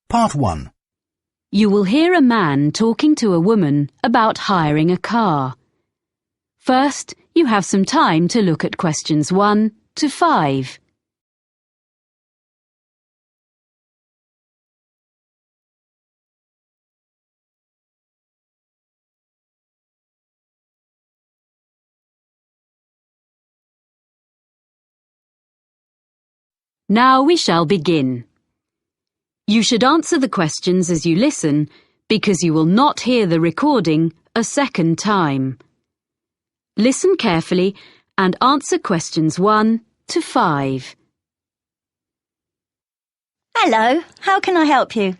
Part 1. You will hear a man talking to a woman about hiring a car. First, you have some time to look at questions 1 to 5. Now we shall begin. You should answer the questions as you listen, because you will not hear the recording a second time. Listen carefully and answer questions 1 to 5. Hello, how can I help you?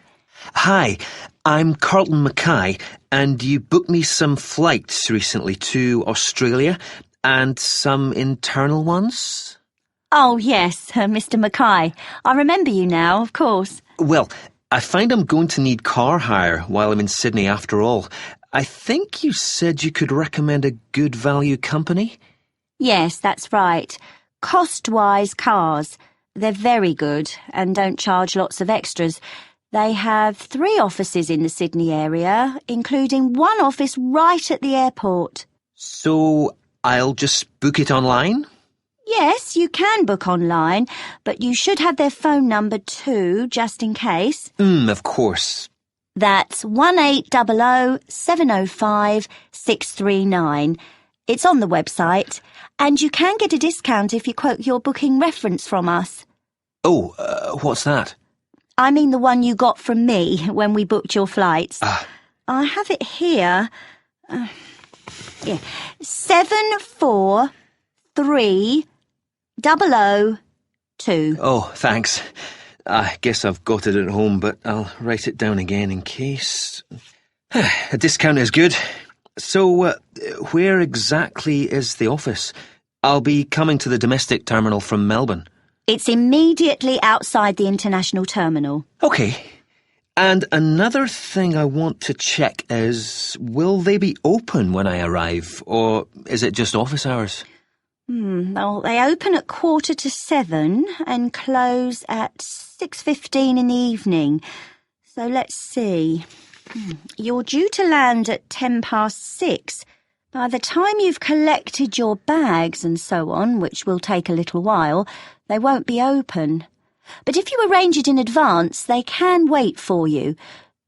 Hi, I'm Carlton Mackay, and you booked me some flights recently to Australia and some internal ones? Oh, yes, Mr. Mackay. I remember you now, of course. Well, I find I'm going to need car hire while I'm in Sydney after all. I think you said you could recommend a good value company? Yes, that's right. Cost-wise cars. They're very good and don't charge lots of extras. They have 3 offices in the Sydney area, including one office right at the airport. So I'll just book it online? Yes, you can book online, but you should have their phone number too, just in case. Of course. That's 1800 705 639. It's on the website, and you can get a discount if you quote your booking reference from us. Oh, what's that? I mean the one you got from me when we booked your flights. I have it here. 743002. Oh, thanks. I guess I've got it at home, but I'll write it down again in case. A discount is good. So, where exactly is the office? I'll be coming to the domestic terminal from Melbourne. It's immediately outside the international terminal. OK. And another thing I want to check is, will they be open when I arrive, or is it just office hours? Well, they open at 6:45 and close at 6:15 in the evening. So let's see. You're due to land at 6:10. By the time you've collected your bags and so on, which will take a little while, they won't be open. But if you arrange it in advance, they can wait for you.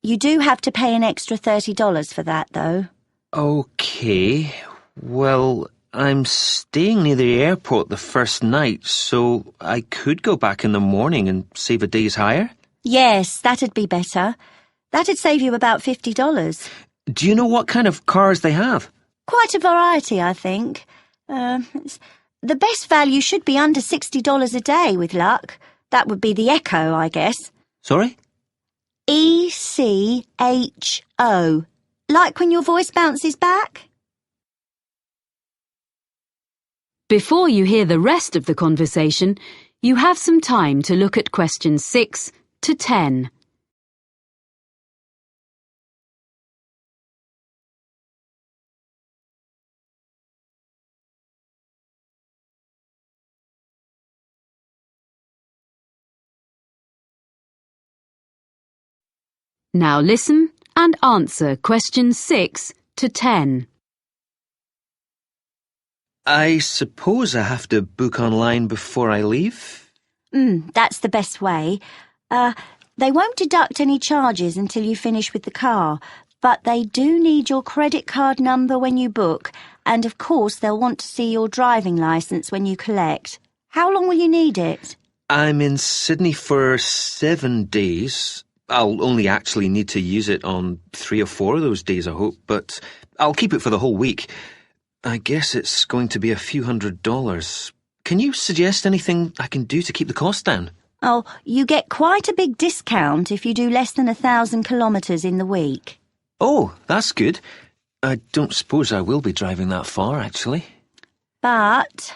You do have to pay an extra $30 for that, though. OK. Well, I'm staying near the airport the first night, so I could go back in the morning and save a day's hire? Yes, that'd be better. That'd save you about $50. Do you know what kind of cars they have? Quite a variety, I think. The best value should be under $60 a day, with luck. That would be the Echo, I guess. Sorry? ECHO. Like when your voice bounces back? Before you hear the rest of the conversation, you have some time to look at questions 6 to 10. Now listen and answer questions 6 to 10. I suppose I have to book online before I leave? That's the best way. They won't deduct any charges until you finish with the car, but they do need your credit card number when you book, and of course they'll want to see your driving licence when you collect. How long will you need it? I'm in Sydney for 7 days. I'll only actually need to use it on 3 or 4 of those days, I hope, but I'll keep it for the whole week. I guess it's going to be a few $100s. Can you suggest anything I can do to keep the cost down? Oh, you get quite a big discount if you do less than 1,000 kilometres in the week. Oh, that's good. I don't suppose I will be driving that far, actually. But,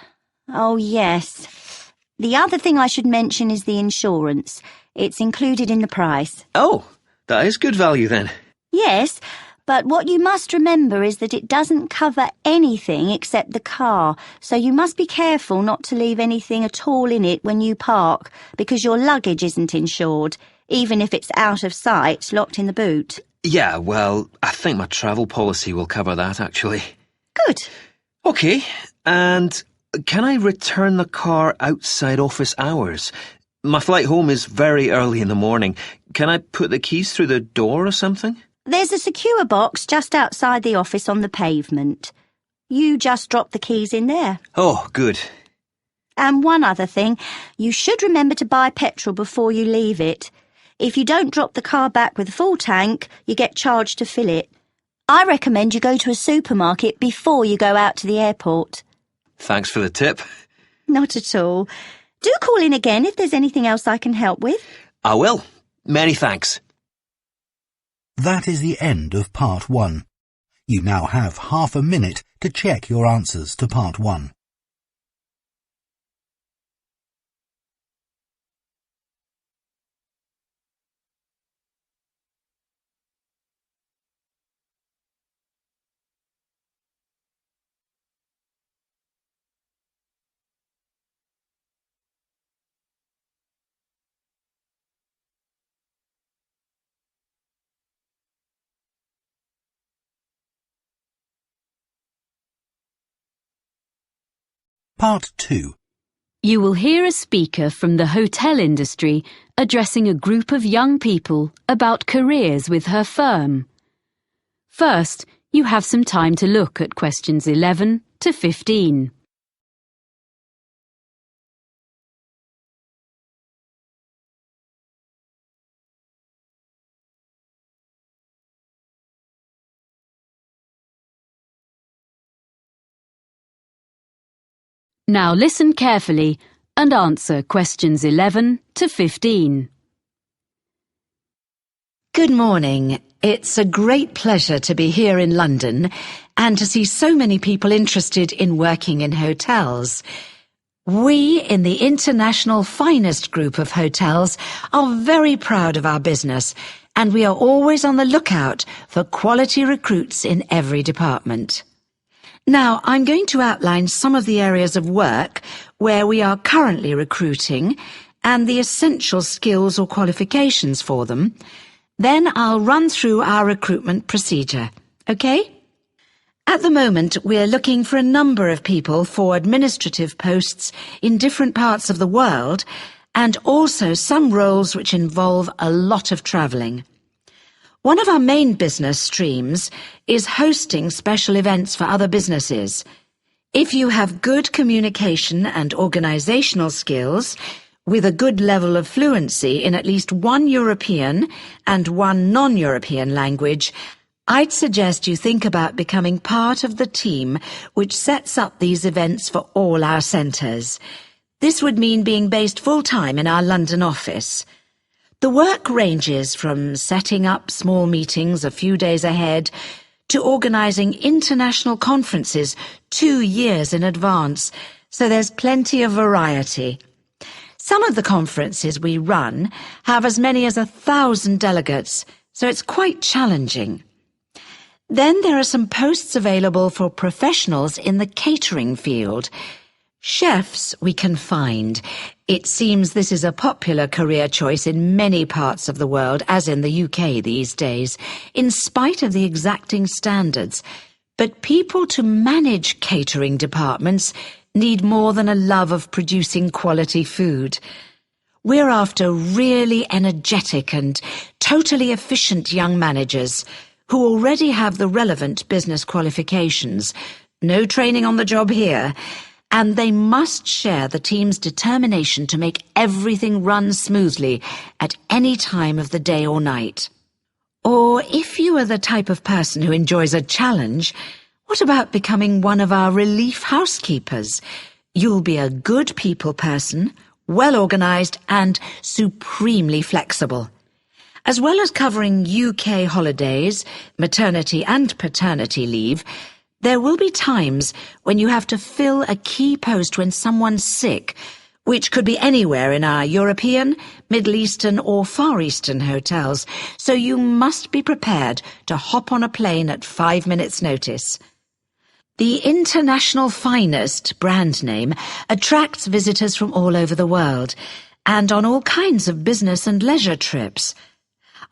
oh yes, the other thing I should mention is the insurance. It's included in the price. Oh, that is good value then. Yes, but what you must remember is that it doesn't cover anything except the car, so you must be careful not to leave anything at all in it when you park, because your luggage isn't insured. even if it's out of sight, locked in the boot. Yeah, well, I think my travel policy will cover that, actually. Good. OK, and can I return the car outside office hours? My flight home is very early in the morning. Can I put the keys through the door or something? There's a secure box just outside the office on the pavement. You just drop the keys in there. Oh, good. And one other thing, you should remember to buy petrol before you leave it. If you don't drop the car back with a full tank, you get charged to fill it. I recommend you go to a supermarket before you go out to the airport. Thanks for the tip. Not at all. Do call in again if there's anything else I can help with. I will. Many thanks. That is the end of Part 1. You now have half a minute to check your answers to Part 1. Part 2. You will hear a speaker from the hotel industry addressing a group of young people about careers with her firm. First, you have some time to look at questions 11 to 15. Now listen carefully and answer questions 11 to 15. Good morning. It's a great pleasure to be here in London and to see so many people interested in working in hotels. We in the International Finest Group of Hotels are very proud of our business, and we are always on the lookout for quality recruits in every department. Now, I'm going to outline some of the areas of work where we are currently recruiting and the essential skills or qualifications for them. Then I'll run through our recruitment procedure. OK? At the moment, we're looking for a number of people for administrative posts in different parts of the world, and also some roles which involve a lot of travelling. One of our main business streams is hosting special events for other businesses. If you have good communication and organisational skills, with a good level of fluency in at least one European and one non-European language, I'd suggest you think about becoming part of the team which sets up these events for all our centres. This would mean being based full-time in our London office. The work ranges from setting up small meetings a few days ahead to organising international conferences 2 years in advance, so there's plenty of variety. Some of the conferences we run have as many as 1,000 delegates, so it's quite challenging. Then there are some posts available for professionals in the catering field. Chefs we can find. It seems this is a popular career choice in many parts of the world, as in the UK these days, in spite of the exacting standards. But people to manage catering departments need more than a love of producing quality food. We're after really energetic and totally efficient young managers who already have the relevant business qualifications, no training on the job here, and they must share the team's determination to make everything run smoothly at any time of the day or night. Or if you are the type of person who enjoys a challenge, what about becoming one of our relief housekeepers? You'll be a good people person, well organised and supremely flexible. As well as covering UK holidays, maternity and paternity leave, there will be times when you have to fill a key post when someone's sick, which could be anywhere in our European, Middle Eastern or Far Eastern hotels, so you must be prepared to hop on a plane at 5 minutes' notice. The International Finest brand name attracts visitors from all over the world, and on all kinds of business and leisure trips.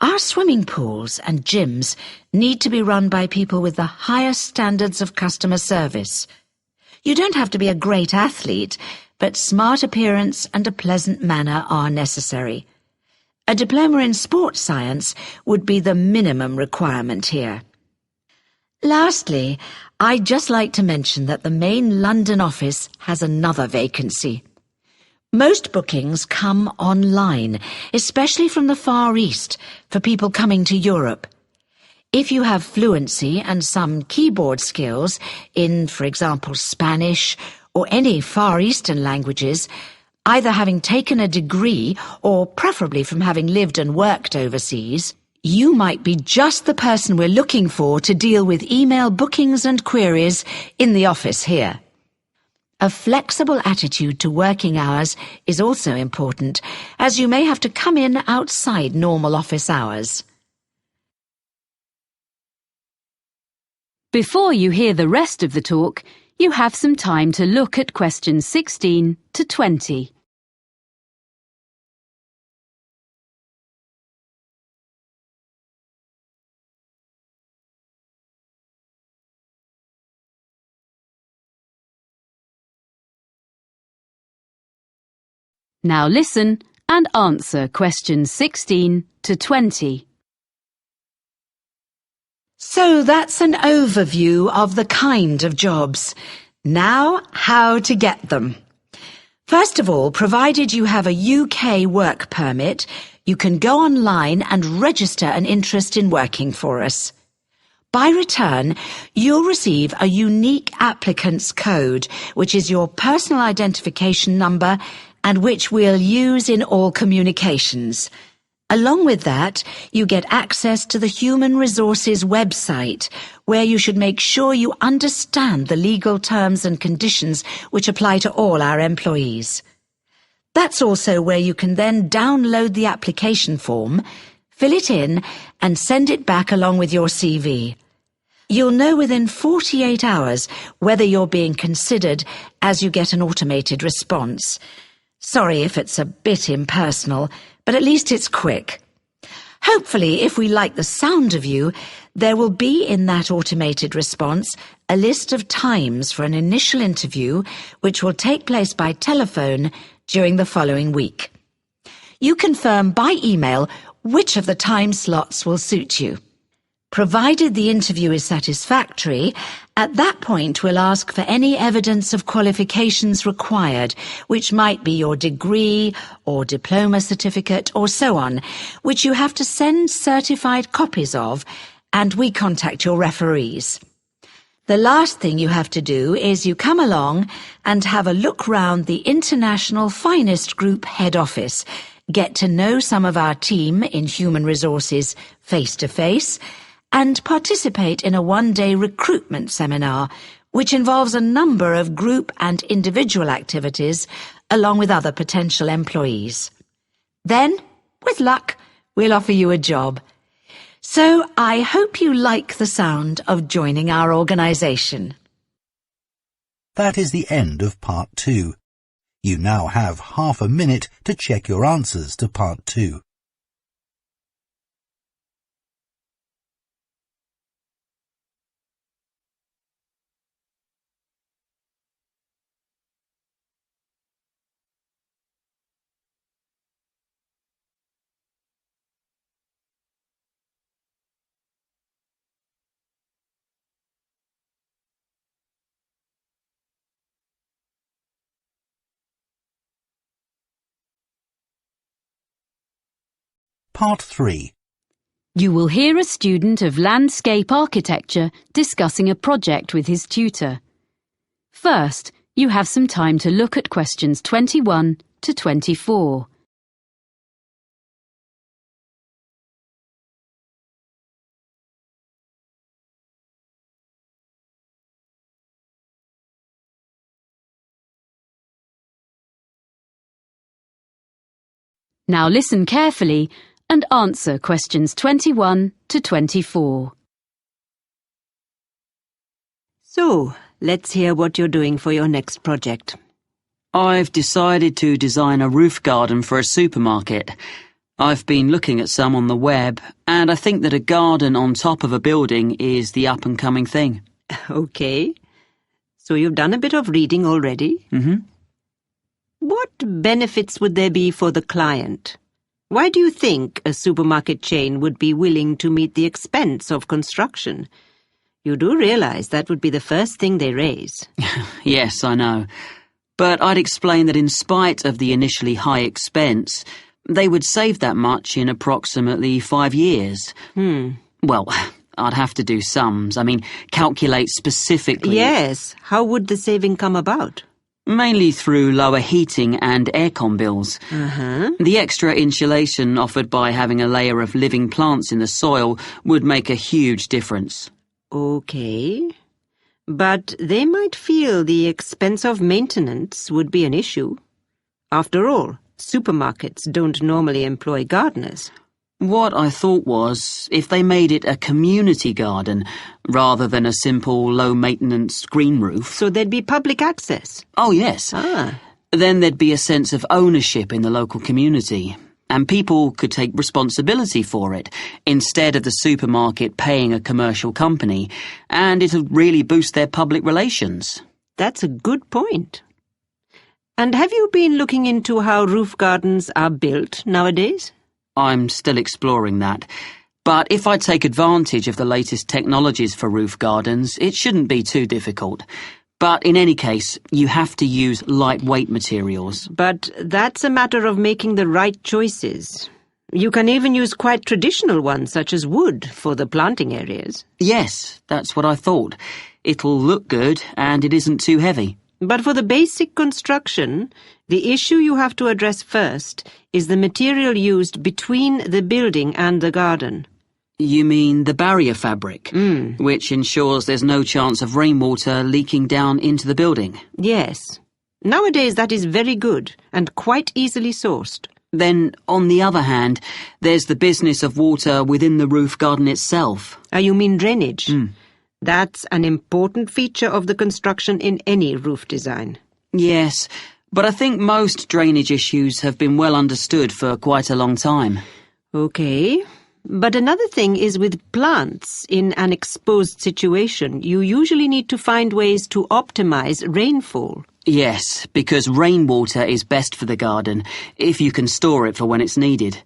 Our swimming pools and gyms need to be run by people with the highest standards of customer service. You don't have to be a great athlete, but smart appearance and a pleasant manner are necessary. A diploma in sports science would be the minimum requirement here. Lastly, I'd just like to mention that the main London office has another vacancy. Most bookings come online, especially from the Far East, for people coming to Europe. If you have fluency and some keyboard skills in, for example, Spanish or any Far Eastern languages, either having taken a degree or preferably from having lived and worked overseas, you might be just the person we're looking for to deal with email bookings and queries in the office here. A flexible attitude to working hours is also important, as you may have to come in outside normal office hours. Before you hear the rest of the talk, you have some time to look at questions 16 to 20. Now listen and answer questions 16 to 20. So that's an overview of the kind of jobs. Now, how to get them. First of all, provided you have a UK work permit, you can go online and register an interest in working for us. By return, you'll receive a unique applicant's code, which is your personal identification number and which we'll use in all communications. Along with that, you get access to the Human Resources website, where you should make sure you understand the legal terms and conditions which apply to all our employees. That's also where you can then download the application form, fill it in, and send it back along with your CV. You'll know within 48 hours whether you're being considered as you get an automated response. Sorry if it's a bit impersonal, but at least it's quick. Hopefully, if we like the sound of you, there will be in that automated response a list of times for an initial interview which will take place by telephone during the following week. You confirm by email which of the time slots will suit you. Provided the interview is satisfactory, at that point we'll ask for any evidence of qualifications required, which might be your degree or diploma certificate or so on, which you have to send certified copies of, and we contact your referees. The last thing you have to do is you come along and have a look round the International Finest Group head office, get to know some of our team in Human Resources face-to-face, and participate in a one-day recruitment seminar, which involves a number of group and individual activities, along with other potential employees. Then, with luck, we'll offer you a job. So I hope you like the sound of joining our organisation. That is the end of Part 2. You now have half a minute to check your answers to Part 2. Part 3. You will hear a student of landscape architecture discussing a project with his tutor. First, you have some time to look at questions 21 to 24. Now listen carefully and answer questions 21 to 24. So, let's hear what you're doing for your next project. I've decided to design a roof garden for a supermarket. I've been looking at some on the web, and I think that a garden on top of a building is the up-and-coming thing. Okay. So you've done a bit of reading already? Mm-hmm. What benefits would there be for the client? Why do you think a supermarket chain would be willing to meet the expense of construction? You do realize that would be the first thing they raise. Yes, I know. But I'd explain that in spite of the initially high expense, they would save that much in approximately 5 years. Well, I'd have to do sums. Calculate specifically. Yes. How would the saving come about? Mainly through lower heating and aircon bills. The extra insulation offered by having a layer of living plants in the soil would make a huge difference. Okay. But they might feel the expense of maintenance would be an issue. After all, supermarkets don't normally employ gardeners. What I thought was, if they made it a community garden, rather than a simple, low-maintenance green roof... So there'd be public access? Oh, yes. Then there'd be a sense of ownership in the local community, and people could take responsibility for it, instead of the supermarket paying a commercial company, and it'll really boost their public relations. That's a good point. And have you been looking into how roof gardens are built nowadays? I'm still exploring that. But if I take advantage of the latest technologies for roof gardens, it shouldn't be too difficult. But in any case, you have to use lightweight materials. But that's a matter of making the right choices. You can even use quite traditional ones, such as wood, for the planting areas. Yes, that's what I thought. It'll look good, and it isn't too heavy. But for the basic construction, the issue you have to address first is the material used between the building and the garden. You mean the barrier fabric, which ensures there's no chance of rainwater leaking down into the building? Yes. Nowadays that is very good and quite easily sourced. Then, on the other hand, there's the business of water within the roof garden itself. You mean drainage? That's an important feature of the construction in any roof design. Yes, but I think most drainage issues have been well understood for quite a long time. Okay. But another thing is with plants in an exposed situation, you usually need to find ways to optimize rainfall. Yes, because rainwater is best for the garden, if you can store it for when it's needed.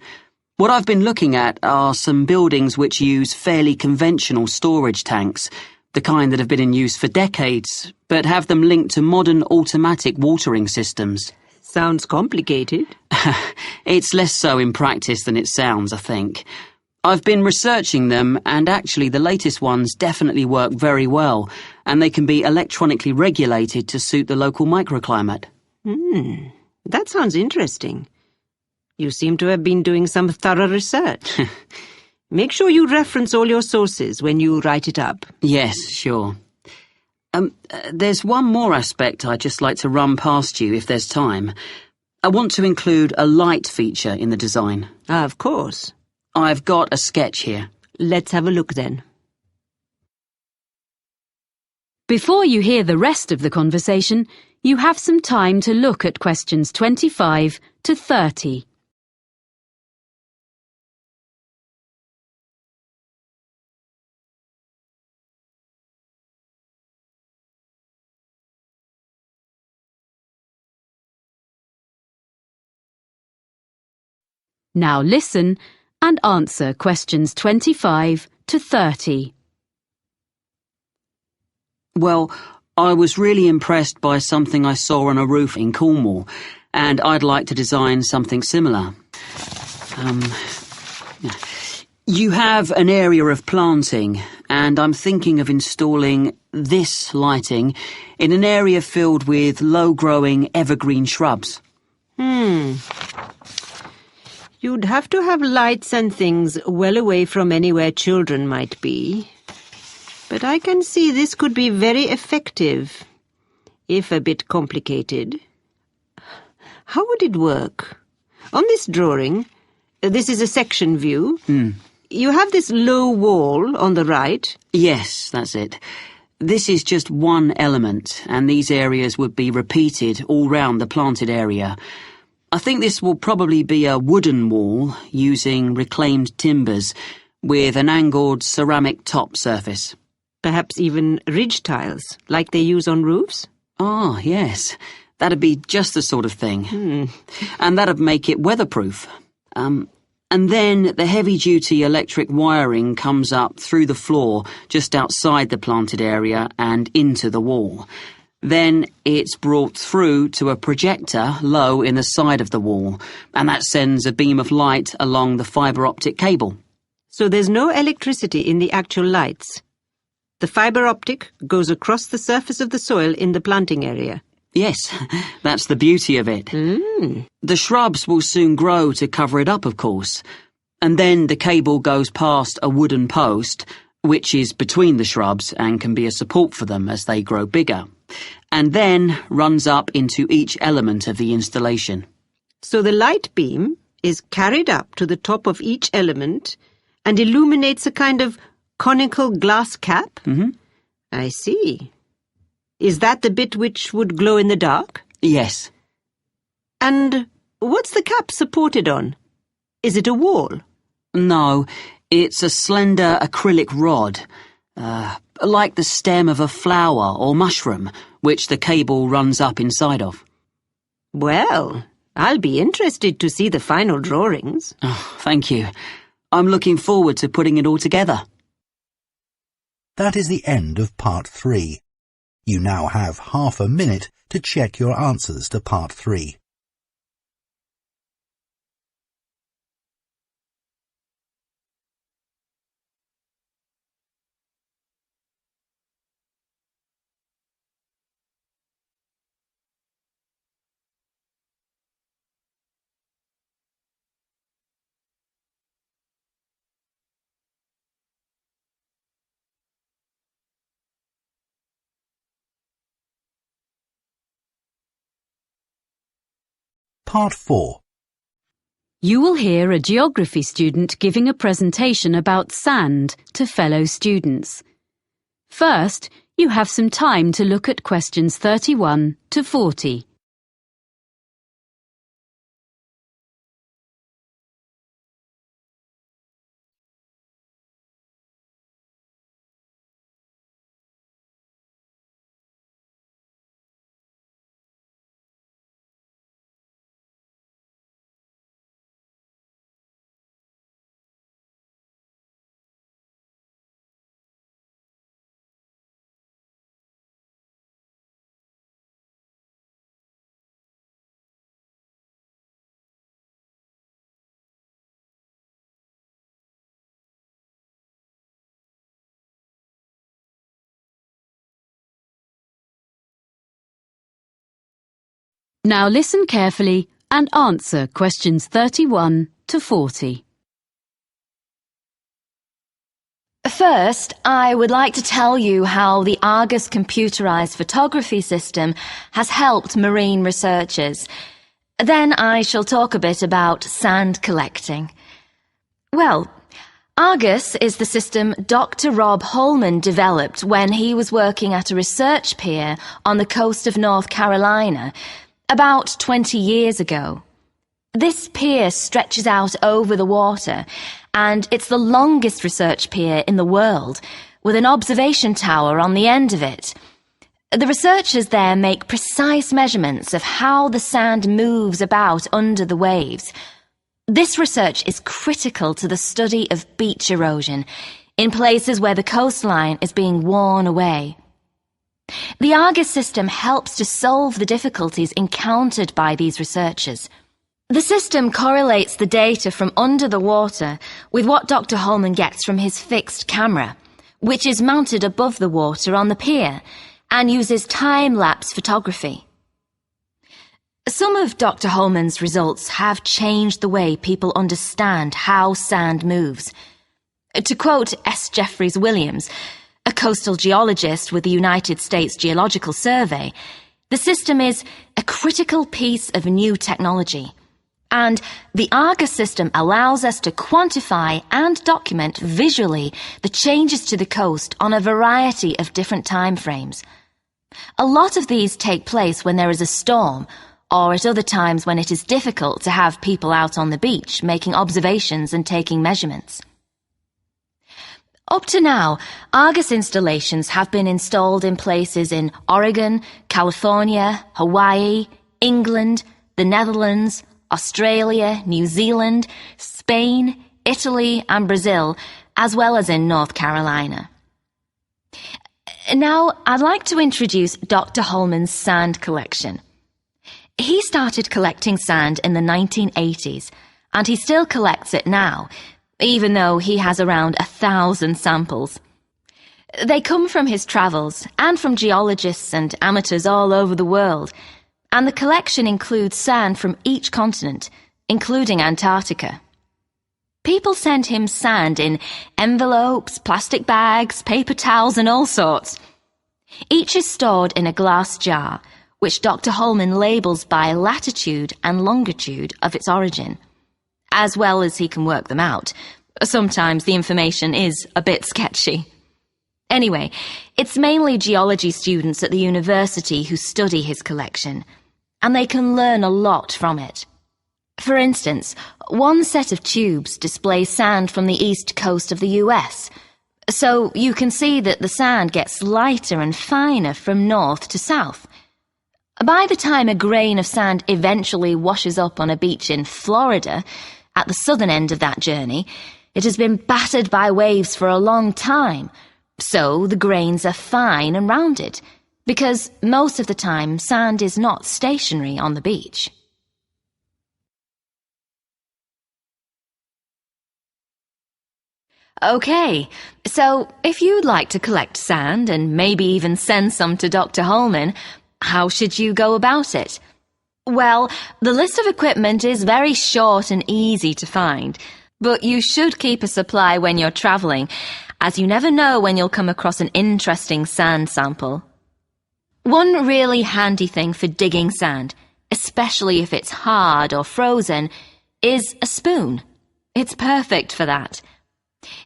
What I've been looking at are some buildings which use fairly conventional storage tanks, the kind that have been in use for decades, but have them linked to modern automatic watering systems. Sounds complicated. It's less so in practice than it sounds, I think. I've been researching them, and actually the latest ones definitely work very well, and they can be electronically regulated to suit the local microclimate. That sounds interesting. You seem to have been doing some thorough research. Make sure you reference all your sources when you write it up. Yes, sure. There's one more aspect I'd just like to run past you if there's time. I want to include a light feature in the design. Of course. I've got a sketch here. Let's have a look then. Before you hear the rest of the conversation, you have some time to look at questions 25 to 30. Now listen and answer questions 25 to 30. Well, I was really impressed by something I saw on a roof in Cornwall, and I'd like to design something similar. You have an area of planting, and I'm thinking of installing this lighting in an area filled with low-growing evergreen shrubs. You'd have to have lights and things well away from anywhere children might be. But I can see this could be very effective, if a bit complicated. How would it work? On this drawing, this is a section view. You have this low wall on the right. Yes, that's it. This is just one element, and these areas would be repeated all round the planted area. I think this will probably be a wooden wall using reclaimed timbers with an angled ceramic top surface. Perhaps even ridge tiles, like they use on roofs? Ah, yes. That'd be just the sort of thing. And that'd make it weatherproof. And then the heavy-duty electric wiring comes up through the floor just outside the planted area and into the wall. Then it's brought through to a projector low in the side of the wall, and that sends a beam of light along the fibre optic cable. So there's no electricity in the actual lights. The fibre optic goes across the surface of the soil in the planting area. Yes, that's the beauty of it. The shrubs will soon grow to cover it up, of course. And then the cable goes past a wooden post, which is between the shrubs and can be a support for them as they grow bigger, and then runs up into each element of the installation. So the light beam is carried up to the top of each element and illuminates a kind of conical glass cap? I see. Is that the bit which would glow in the dark? Yes. And what's the cap supported on? Is it a wall? No, it's a slender acrylic rod, like the stem of a flower or mushroom, which the cable runs up inside of. Well, I'll be interested to see the final drawings. Oh, thank you. I'm looking forward to putting it all together. That is the end of part 3. You now have half a minute to check your answers to part 3. Part 4. You will hear a geography student giving a presentation about sand to fellow students. First, you have some time to look at questions 31 to 40. Now listen carefully and answer questions 31 to 40. First, I would like to tell you how the Argus computerized photography system has helped marine researchers. Then I shall talk a bit about sand collecting. Well, Argus is the system Dr. Rob Holman developed when he was working at a research pier on the coast of North Carolina about 20 years ago. This pier stretches out over the water, and it's the longest research pier in the world, with an observation tower on the end of it. The researchers there make precise measurements of how the sand moves about under the waves. This research is critical to the study of beach erosion in places where the coastline is being worn away. The Argus system helps to solve the difficulties encountered by these researchers. The system correlates the data from under the water with what Dr. Holman gets from his fixed camera, which is mounted above the water on the pier and uses time-lapse photography. Some of Dr. Holman's results have changed the way people understand how sand moves. To quote S. Jeffreys Williams, a coastal geologist with the United States Geological Survey, the system is a critical piece of new technology. And the Argus system allows us to quantify and document visually the changes to the coast on a variety of different time frames. A lot of these take place when there is a storm, or at other times when it is difficult to have people out on the beach making observations and taking measurements. Up to now, Argus installations have been installed in places in Oregon, California, Hawaii, England, the Netherlands, Australia, New Zealand, Spain, Italy and Brazil, as well as in North Carolina. Now, I'd like to introduce Dr. Holman's sand collection. He started collecting sand in the 1980s, and he still collects it now, even though he has around 1,000 samples. They come from his travels and from geologists and amateurs all over the world, and the collection includes sand from each continent, including Antarctica. People send him sand in envelopes, plastic bags, paper towels and all sorts. Each is stored in a glass jar, which Dr. Holman labels by latitude and longitude of its origin, as well as he can work them out. Sometimes the information is a bit sketchy. Anyway, it's mainly geology students at the university who study his collection, and they can learn a lot from it. For instance, one set of tubes displays sand from the east coast of the US, so you can see that the sand gets lighter and finer from north to south. By the time a grain of sand eventually washes up on a beach in Florida, at the southern end of that journey, it has been battered by waves for a long time, so the grains are fine and rounded, because most of the time sand is not stationary on the beach. Okay, so if you'd like to collect sand and maybe even send some to Dr. Holman, how should you go about it? Well, the list of equipment is very short and easy to find, but you should keep a supply when you're travelling, as you never know when you'll come across an interesting sand sample. One really handy thing for digging sand, especially if it's hard or frozen, is a spoon. It's perfect for that.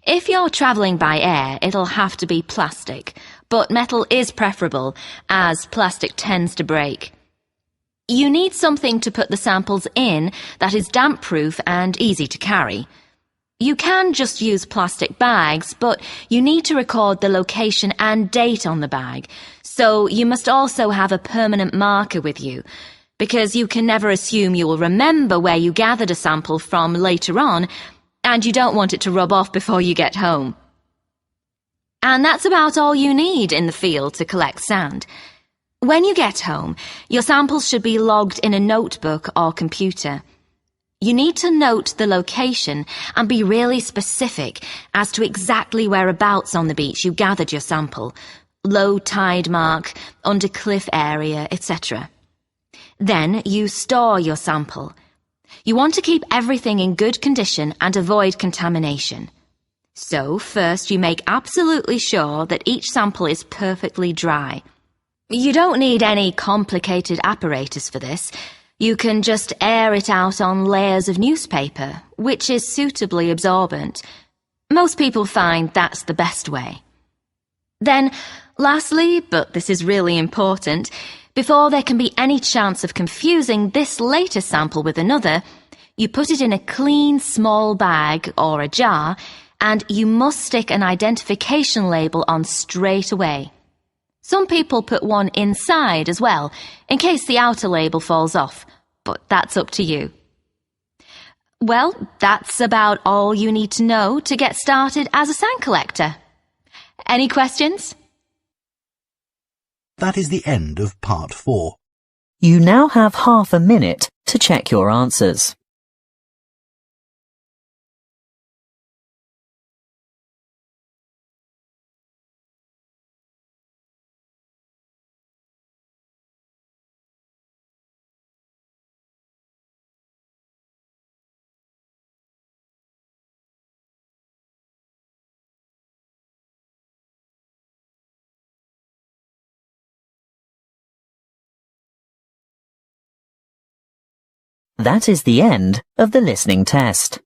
If you're travelling by air, it'll have to be plastic, but metal is preferable, as plastic tends to break. You need something to put the samples in that is damp-proof and easy to carry. You can just use plastic bags, but you need to record the location and date on the bag, so you must also have a permanent marker with you, because you can never assume you will remember where you gathered a sample from later on, and you don't want it to rub off before you get home. And that's about all you need in the field to collect sand. When you get home, your samples should be logged in a notebook or computer. You need to note the location and be really specific as to exactly whereabouts on the beach you gathered your sample, low tide mark, under cliff area, etc. Then you store your sample. You want to keep everything in good condition and avoid contamination. So first you make absolutely sure that each sample is perfectly dry. You don't need any complicated apparatus for this. You can just air it out on layers of newspaper, which is suitably absorbent. Most people find that's the best way. Then, lastly, but this is really important, before there can be any chance of confusing this later sample with another, you put it in a clean small bag or a jar, and you must stick an identification label on straight away. Some people put one inside as well, in case the outer label falls off, but that's up to you. Well, that's about all you need to know to get started as a sand collector. Any questions? That is the end of part 4. You now have half a minute to check your answers. That is the end of the listening test.